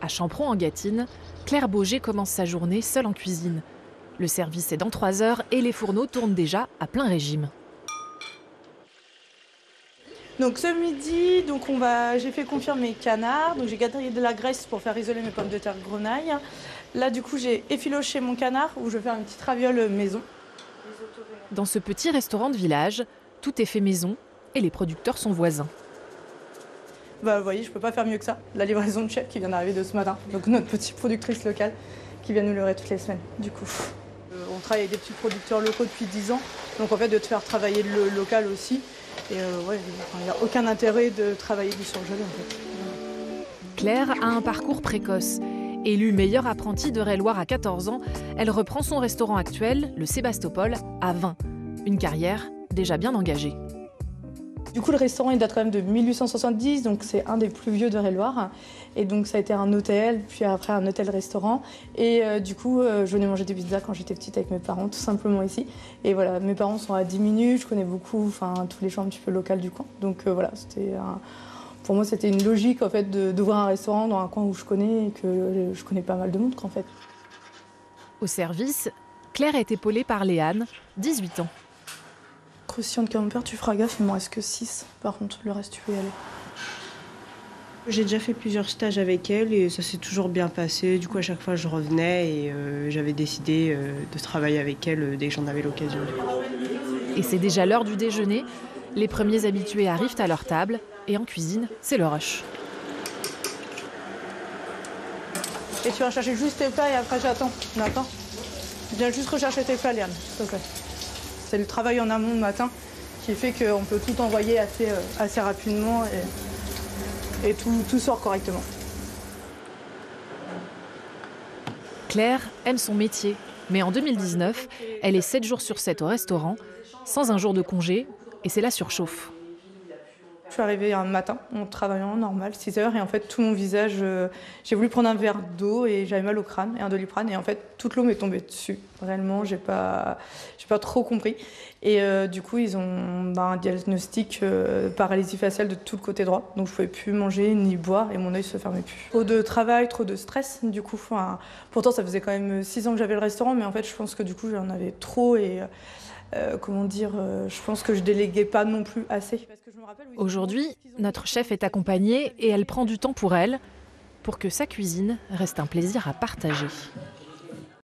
À Champron en Gâtine, Claire Bauger commence sa journée seule en cuisine. Le service est dans 3 heures et les fourneaux tournent déjà à plein régime. Donc ce midi, j'ai fait confire mes canards. Donc j'ai gardé de la graisse pour faire isoler mes pommes de terre grenaille. Là du coup j'ai effiloché mon canard où je vais faire une petite raviole maison. Dans ce petit restaurant de village, tout est fait maison et les producteurs sont voisins. Vous voyez, je peux pas faire mieux que ça. La livraison de chef qui vient d'arriver de ce matin. Donc notre petite productrice locale qui vient nous livrer toutes les semaines. Du coup, on travaille avec des petits producteurs locaux depuis 10 ans. Donc en fait de te faire travailler le local aussi. Et il n'y a aucun intérêt de travailler du surgelé en fait. Claire a un parcours précoce. Élue meilleure apprentie d'Eure-et-Loir à 14 ans, elle reprend son restaurant actuel, le Sébastopol, à 20. Une carrière déjà bien engagée. Du coup, le restaurant il date quand même de 1870, donc c'est un des plus vieux d'Eure-et-Loir. Et donc ça a été un hôtel, puis après un hôtel-restaurant. Et du coup, je venais manger des pizzas quand j'étais petite avec mes parents, tout simplement ici. Et voilà, mes parents sont à 10 minutes, je connais beaucoup, tous les gens un petit peu locaux du coin. Donc voilà, pour moi, c'était une logique en fait d'ouvrir un restaurant dans un coin où je connais et que je connais pas mal de monde en fait. Au service, Claire est épaulée par Léane, 18 ans. Croustillant de camembert, tu feras gaffe, il m'en reste que 6. Par contre, le reste, tu peux y aller. J'ai déjà fait plusieurs stages avec elle et ça s'est toujours bien passé. Du coup, à chaque fois, je revenais et j'avais décidé de travailler avec elle dès que j'en avais l'occasion. Et c'est déjà l'heure du déjeuner. Les premiers habitués arrivent à leur table et en cuisine, c'est le rush. Et tu vas chercher juste tes plats et après j'attends, d'accord? Viens juste rechercher tes plats, Léane, s'il te plaît. C'est le travail en amont le matin qui fait qu'on peut tout envoyer assez rapidement et tout sort correctement. Claire aime son métier, mais en 2019, elle est 7 jours sur 7 au restaurant, sans un jour de congé, et c'est la surchauffe. Je suis arrivée un matin en travaillant normal, 6 heures, et en fait tout mon visage, j'ai voulu prendre un verre d'eau et j'avais mal au crâne et un Doliprane, et en fait toute l'eau m'est tombée dessus. Réellement, j'ai pas trop compris. Et du coup, ils ont un diagnostic paralysie faciale de tout le côté droit, donc je pouvais plus manger ni boire et mon œil se fermait plus. Trop de travail, trop de stress, du coup. Pourtant, ça faisait quand même 6 ans que j'avais le restaurant, mais en fait, je pense que du coup, j'en avais trop et je pense que je déléguais pas non plus assez. Aujourd'hui, notre chef est accompagnée et elle prend du temps pour elle, pour que sa cuisine reste un plaisir à partager.